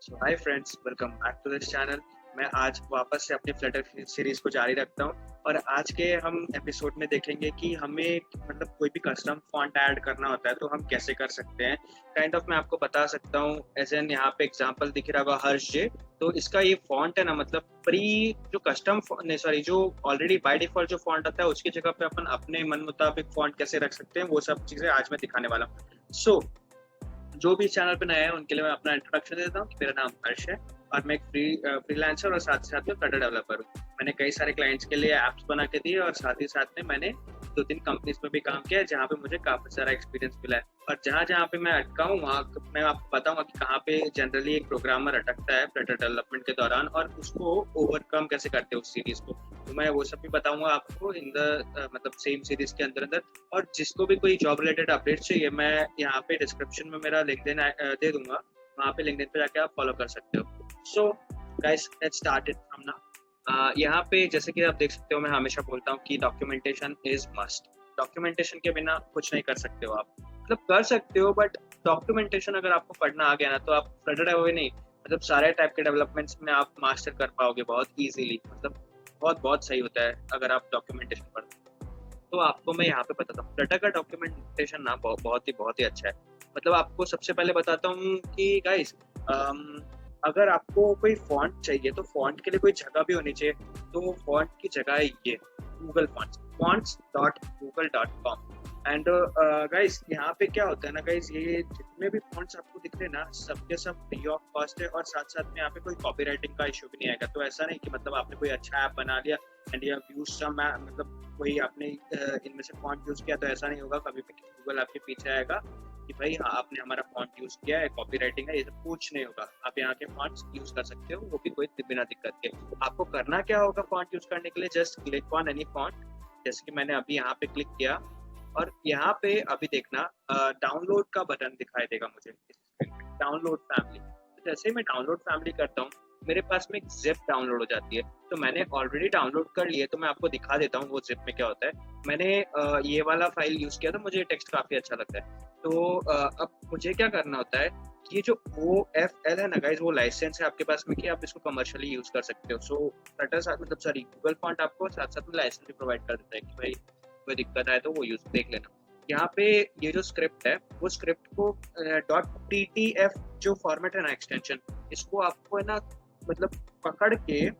So hi friends, welcome back to this channel. मैं आज वापस से अपनी फ्लटर सीरीज को जारी रखता हूँ और आज के हम एपिसोड में देखेंगे कि हमें कोई भी कस्टम फॉन्ट ऐड करना होता है तो हम कैसे कर सकते हैं। मैं आपको बता सकता हूँ एज एन यहाँ पे एग्जांपल दिख रहा होगा हर्ष जे। तो इसका ये फॉन्ट है ना, प्री जो कस्टम नहीं सॉरी जो ऑलरेडी बाय डिफॉल्ट जो फॉन्ट आता है उसकी जगह पे अपन अपने मन मुताबिक फॉन्ट कैसे रख सकते हैं, वो सब चीजें आज मैं दिखाने वाला हूँ। सो जो भी चैनल पे नया है उनके लिए मैं अपना इंट्रोडक्शन देता हूँ कि मेरा नाम हर्ष है और मैं एक फ्रीलांसर और साथ ही साथ में फ्लटर डेवलपर हूँ। मैंने कई सारे क्लाइंट्स के लिए एप्स बना के दिए और साथ ही साथ में मैंने 2-3 कंपनीज में भी काम किया है जहाँ पे मुझे काफी सारा एक्सपीरियंस मिला है। और जहाँ जहाँ पे मैं अटका हूँ वहाँ मैं आपको बताऊंगा कि कहाँ पे जनरली एक प्रोग्रामर अटकता है फ्लटर डेवलपमेंट के दौरान और उसको ओवरकम कैसे करते हैं उस सीरीज को। तो मैं वो सब भी बताऊंगा आपको इन द सेम सीरीज के अंदर अंदर। और जिसको भी कोई जॉब रिलेटेड अपडेट चाहिए मैं यहाँ पे डिस्क्रिप्शन में मेरा लिंक्डइन दे दूंगा, वहाँ पे लिंक्डइन पे जाके आप फॉलो कर सकते हो। So guys let's start it from now. यहाँ पे जैसे कि आप देख सकते हो मैं हमेशा बोलता हूँ कि डॉक्यूमेंटेशन इज मस्ट। डॉक्यूमेंटेशन के बिना कुछ नहीं कर सकते हो आप, कर सकते हो बट डॉक्यूमेंटेशन अगर आपको पढ़ना आ गया ना तो आप फ्लटर है नहीं, सारे टाइप के डेवलपमेंट्स में आप मास्टर कर पाओगे बहुत इजीली। बहुत बहुत सही होता है अगर आप डॉक्यूमेंटेशन पढ़ते हो। तो आपको मैं यहाँ पे बताता हूँ फ्लटर का डॉक्यूमेंटेशन ना बहुत ही अच्छा है। आपको सबसे पहले बताता हूँ कि गाइस अगर आपको कोई फॉन्ट चाहिए तो फॉन्ट के लिए कोई जगह भी होनी चाहिए। तो फॉन्ट की जगह है ये गूगल fonts.google.com। एंड गाइस यहाँ पे क्या होता है ना गाइस, ये जितने भी फॉन्ट्स आपको दिख रहे हैं ना सबके सब फ्री ऑफ कॉस्ट है और साथ साथ में यहाँ पे कोई कॉपीराइटिंग का इशू भी नहीं आएगा। तो ऐसा नहीं कि आपने कोई अच्छा ऐप बना लिया एंड यू यूज सम कोई आपने इनमें से फॉन्ट यूज किया तो ऐसा नहीं होगा। कभी भी गूगल आपके पीछे आएगा कि भाई हाँ आपने हमारा फॉन्ट यूज किया है, कॉपीराइटिंग है, ये सब कुछ नहीं होगा। आप यहाँ के फॉन्ट्स यूज कर सकते हो, वो भी कोई बिना दिक्कत के। आपको करना क्या होगा फॉन्ट यूज करने के लिए, just click on any font. जैसे कि मैंने अभी यहाँ पे क्लिक किया और यहाँ पे अभी देखना डाउनलोड का बटन दिखाई देगा मुझे, डाउनलोड फैमिली। तो जैसे ही मैं डाउनलोड फैमिली करता हूँ मेरे पास में एक जिप डाउनलोड हो जाती है। तो मैंने ऑलरेडी डाउनलोड कर लिया, तो मैं आपको दिखा देता हूँ वो जिप में क्या होता है। मैंने ये वाला फाइल यूज किया था, मुझे टेक्स्ट काफी अच्छा लगता है। तो अब मुझे क्या करना होता है कि ये जो OFL है ना गाइस, वो लाइसेंस है आपके पास में कि आप इसको कमर्शियली यूज कर सकते हो। सो फ्लटर साथ सॉरी गूगल फॉन्ट आपको साथ साथ में लाइसेंस भी प्रोवाइड कर देता है कि भाई कोई दिक्कत आए तो वो यूज देख लेना। यहाँ पे ये जो स्क्रिप्ट है वो स्क्रिप्ट को .ttf जो फॉर्मेट है ना एक्सटेंशन, इसको आपको है ना पकड़ के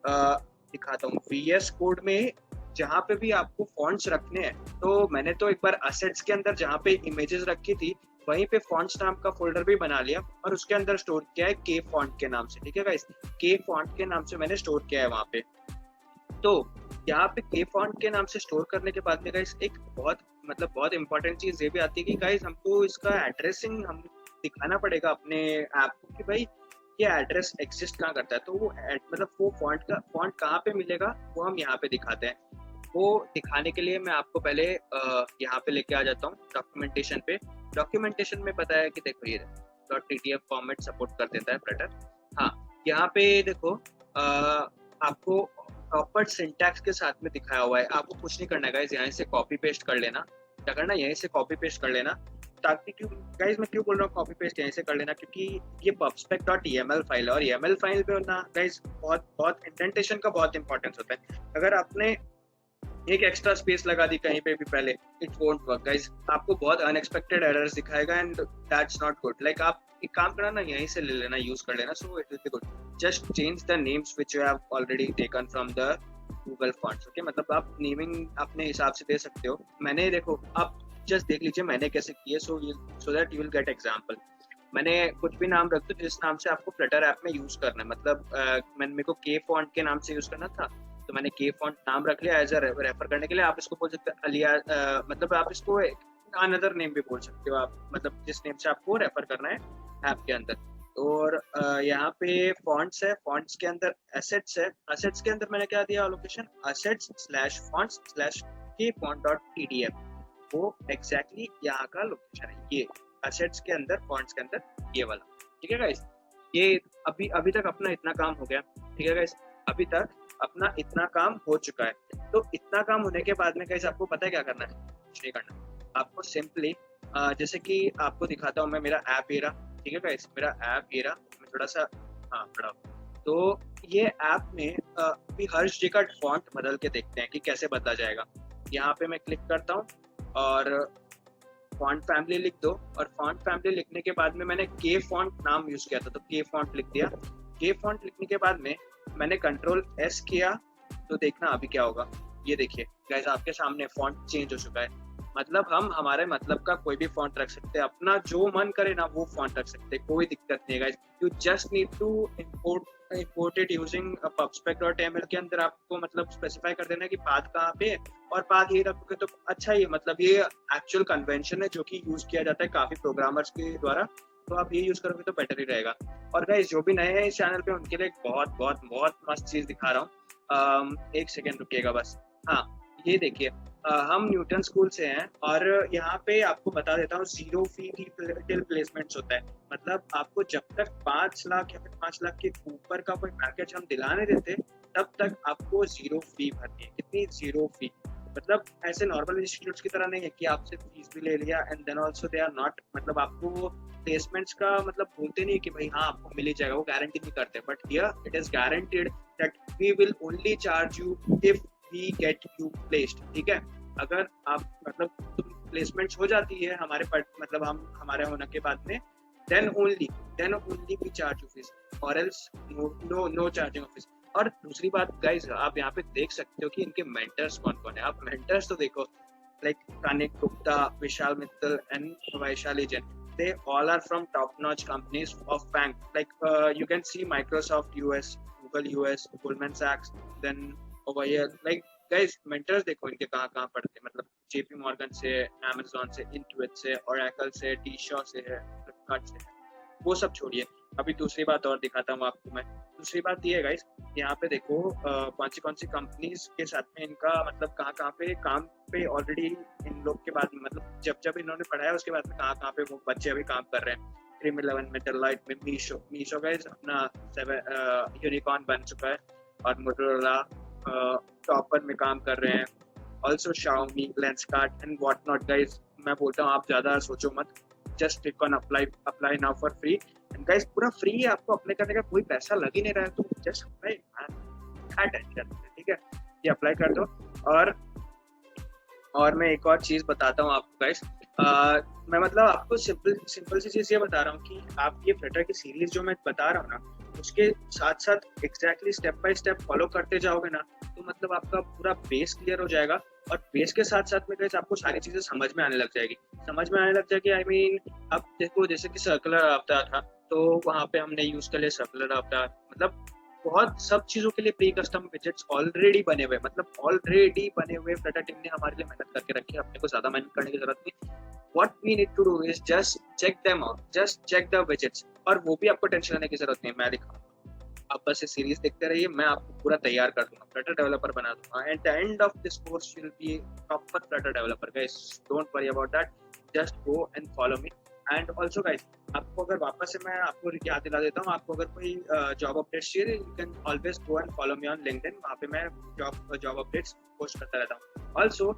दिखाता हूँ VS कोड में जहाँ पे भी आपको फॉन्ट्स रखने हैं। तो मैंने तो एक बार असेट्स के अंदर जहाँ पे इमेजेस रखी थी वहीं पे फॉन्ट्स नाम का फोल्डर भी बना लिया और उसके अंदर स्टोर किया है के फॉन्ट के नाम से। ठीक है गाइस, के फॉन्ट के नाम से मैंने स्टोर किया है वहाँ पे। तो यहाँ पे के फॉन्ट के नाम से स्टोर करने के बाद में गाइस एक बहुत इंपॉर्टेंट चीज ये भी आती है कि गाइस हमको इसका एड्रेसिंग हम दिखाना पड़ेगा अपने ऐप को कि भाई ये एड्रेस एग्जिस्ट कहाँ करता है। तो वो फॉन्ट कहाँ पे मिलेगा वो हम यहाँ पे दिखाते हैं। वो दिखाने के लिए मैं आपको पहले यहाँ पे लेके आ जाता हूँ डॉक्यूमेंटेशन पे। डॉक्यूमेंटेशन में पता है कि देखो ये .ttf फॉर्मेट सपोर्ट कर देता है फ्लटर। हाँ यहाँ पे देखो आपको प्रॉपर सिंटैक्स के साथ में दिखाया हुआ है। आपको कुछ नहीं करना है गाइस, यहाँ से कॉपी पेस्ट कर लेना। क्या करना, यहीं से कॉपी पेस्ट कर लेना। ताकि गाइस मैं क्यों बोल रहा हूँ कॉपी पेस्ट यहीं से कर लेना, क्योंकि ये pubspec.yaml फाइल है और YAML फाइल पे ना गाइस बहुत इंडेंटेशन का बहुत इंपॉर्टेंस होता है। अगर आपने एक एक्स्ट्रा स्पेस लगा दी कहीं पे भी पहले, इट वोंट वर्क गाइस। आपको बहुत अनएक्सपेक्टेड एरर्स दिखाएगा एंड दैट्स नॉट गुड। आप एक काम करना ना, यहीं से ले लेना, यूज कर लेना, so it will be good. Just change the names which you have already taken from the Google fonts. Okay, आप नेमिंग अपने हिसाब से दे सकते हो। मैंने देखो आप जस्ट देख लीजिए मैंने कैसे किया, so that you will get example. मैंने कुछ भी नाम रख दो जिस नाम से आपको फ्लटर ऐप में यूज करना है। मेरे को के फॉन्ट के नाम से यूज करना था तो मैंने के फॉन्ट नाम रख लिया एज अ रेफर करने के लिए। आप इसको बोल सकते हैं अलिया, आप इसको अनदर नेम भी बोल सकते हो आप, जिस नेम से आपको रेफर करना है ऐप के अंदर। और यहाँ पे फॉन्ट्स है, फॉन्ट्स के अंदर एसेट्स है। एसेट्स के अंदर मैंने क्या दिया लोकेशन, assets/fonts/kfont.tdf। वो एग्जैक्टली यहाँ का लोकेशन है, ये एसेट्स के अंदर फॉन्ट्स के अंदर ये वाला। ठीक है गाइस, ये अभी तक अपना इतना काम हो गया। ठीक है गाइस, अभी तक अपना इतना काम हो चुका है। तो इतना काम होने के बाद में गाइस आपको पता है क्या करना है, कुछ नहीं करना। आपको सिंपली जैसे कि आपको दिखाता हूँ मैं, मेरा ऐप ये रहा। ठीक है गाइस, मेरा ऐप ये रहा। मैं थोड़ा सा, हाँ बढ़ाओ। तो ये ऐप में अभी हर्ष जी का फॉन्ट बदल के देखते हैं कि कैसे बदला जाएगा। यहाँ पे मैं क्लिक करता हूँ और फॉन्ट फैमिली लिख दो, और फॉन्ट फैमिली लिखने के बाद में मैंने के फॉन्ट नाम यूज किया था तो के फॉन्ट लिख दिया। के फॉन्ट लिखने के बाद में मैंने कंट्रोल एस किया, तो देखना अभी क्या होगा। ये देखिए गाइस, आपके सामने फॉन्ट चेंज हो चुका है। मतलब हम हमारे मतलब का कोई भी फॉन्ट रख सकते हैं, अपना जो मन करे ना वो फॉन्ट रख सकते हैं, कोई दिक्कत नहीं है guys. You just need to imported using pubspec.ml के अंदर आपको मतलब स्पेसिफाई कर देना कि पाथ कहाँ पे, और पाथ ये रखोगे तो अच्छा ही, मतलब ये एक्चुअल कन्वेंशन है जो कि यूज किया जाता है काफी प्रोग्रामर्स के द्वारा, तो आप ये यूज करोगे तो बेटर ही रहेगा। और गाइस जो भी नए हैं इस चैनल पे उनके लिए बहुत बहुत बहुत मस्त चीज दिखा रहा हूँ। एक सेकेंड रुकिएगा बस। हाँ ये देखिए, हम न्यूटन स्कूल से हैं और यहाँ पे आपको बता देता हूँ 0 फी टिल प्लेसमेंट्स होता है। मतलब आपको जब तक 5 लाख या फिर 5 लाख के ऊपर का कोई पैकेज हम दिलाने देते तब तक आपको 0 फी भरनी है। कितनी? 0 फी। मतलब ऐसे नॉर्मल इंस्टीट्यूट्स की तरह नहीं है कि आपसे फीस भी ले लिया and then also they are not, मतलब आपको प्लेसमेंट्स का मतलब बोलते नहीं कि भाई हाँ आपको मिल ही जाएगा, वो गारंटी नहीं करते। But here it is guaranteed that we will only charge you if we get you placed. ठीक है, अगर आप मतलब प्लेसमेंट्स हो जाती है हमारे मतलब हम हमारे होने के बाद में, then only we charge you fees, or else no charging of fees। और दूसरी बात गाइस, आप यहाँ पे देख सकते हो कि इनके मेंटर्स कौन कौन है। आप मेंटर्स तो देखो, like Kanik Gupta, Vishal Mittal and Vaishali Jain, they all are from top notch companies of bank, like you can see Microsoft US, Google US, Goldman Sachs, then over here like guys mentors देखो इनके कहाँ कहाँ पढ़ते हैं, मतलब जेपी मॉर्गन से, अमेज़न से, इंटुइट से, ओरेकल से, टी-शॉ से है, फ्लिपकार्ट से है। वो सब छोड़िए, अभी दूसरी बात और दिखाता हूँ आपको मैं। दूसरी बात ये है गाइस, यहाँ पे देखो कौन सी कंपनीज के साथ में इनका मतलब कहाँ पे काम पे ऑलरेडी इन लोग के बाद में, मतलब जब इन्होंने पढ़ाया उसके बाद में कहाँ पे वो बच्चे अभी काम कर रहे हैं। Dream 11 में, डेलॉइट में, मीशो गाइस अपना यूनिकॉर्न बन चुका है, और मोटोरोला टॉपर में काम कर रहे हैं। Also Xiaomi, Lenskart and what not guys. मैं बोलता हूँ आप ज्यादा सोचो मत, just click on apply now for free. And guys पूरा फ्री है, आपको अप्लाई करने का कोई पैसा लग ही नहीं रहा है, तो जस्ट अप्लाई, क्या टेंशन है। ठीक है, ये अप्लाई कर दो। और मैं एक और चीज बताता हूँ आपको गाइस, मैं मतलब आपको सिंपल सी चीज ये बता रहा हूँ कि आप ये फ्लटर की सीरीज जो मैं बता रहा हूँ ना, उसके साथ साथ exactly step by step follow करते जाओगे ना, तो मतलब आपका पूरा बेस क्लियर हो जाएगा। और बेस के साथ साथ में गाइस आपको सारी चीजें समझ में आने लग जाएगी। आई मीन आप देखो, जैसे कि सर्कुलर अवतार था तो वहाँ पे हमने यूज कर लिया सर्कुलर अवतार, मतलब बहुत सब चीजों के लिए प्री कस्टम विजेट्स ऑलरेडी बने हुए, मतलब ऑलरेडी बने हुए फ्लटर टीम ने हमारे लिए मेहनत करके रखी है, अपने को ज्यादा मेहनत करने की जरूरत नहीं। What we need to do is just check them out, just check the widgets, और वो भी आपको टेंशन लेने की जरूरत नहीं, मैं दिखाऊंगा। आप बस ये सीरीज देखते रहिए, मैं आपको पूरा तैयार कर दूंगा, फ्लटर डेवलपर बना दूंगा। At the end of this course you will be proper Flutter developer guys, don't worry about that, just go and follow me. And also guys, आपको अगर वापस से मैं आपको याद दिला देता हूँ, आपको अगर कोई जॉब अपडेट्स चाहिए, you can always go and follow me on LinkedIn, वहाँ पे मैं जॉब अपडेट्स पोस्ट करता रहता हूँ। Also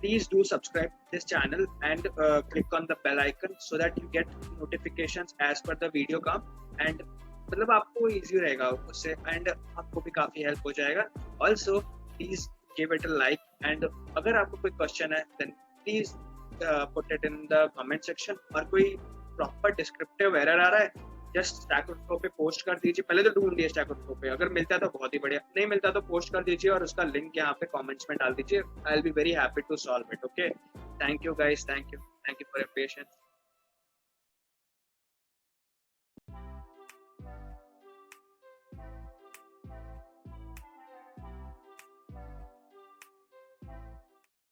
please do subscribe this channel and click on the bell icon so that you get notifications as per the video come, and मतलब आपको easy रहेगा उससे, and आपको भी काफी help हो जाएगा। Also please give it a like, and अगर आपको कोई question है then please put it in the comment section, और कोई proper descriptive error आ रहा है जस्ट स्टैक ओवरफ्लो पे पोस्ट कर दीजिए। पहले तो ढूंढ लिए स्टैक ओवरफ्लो पे, अगर मिलता है तो बहुत ही बढ़िया, नहीं मिलता तो पोस्ट कर दीजिए और उसका लिंक यहाँ पे कमेंट्स में डाल दीजिए। I will be very happy to solve it. Okay, thank you guys, thank you for your patience.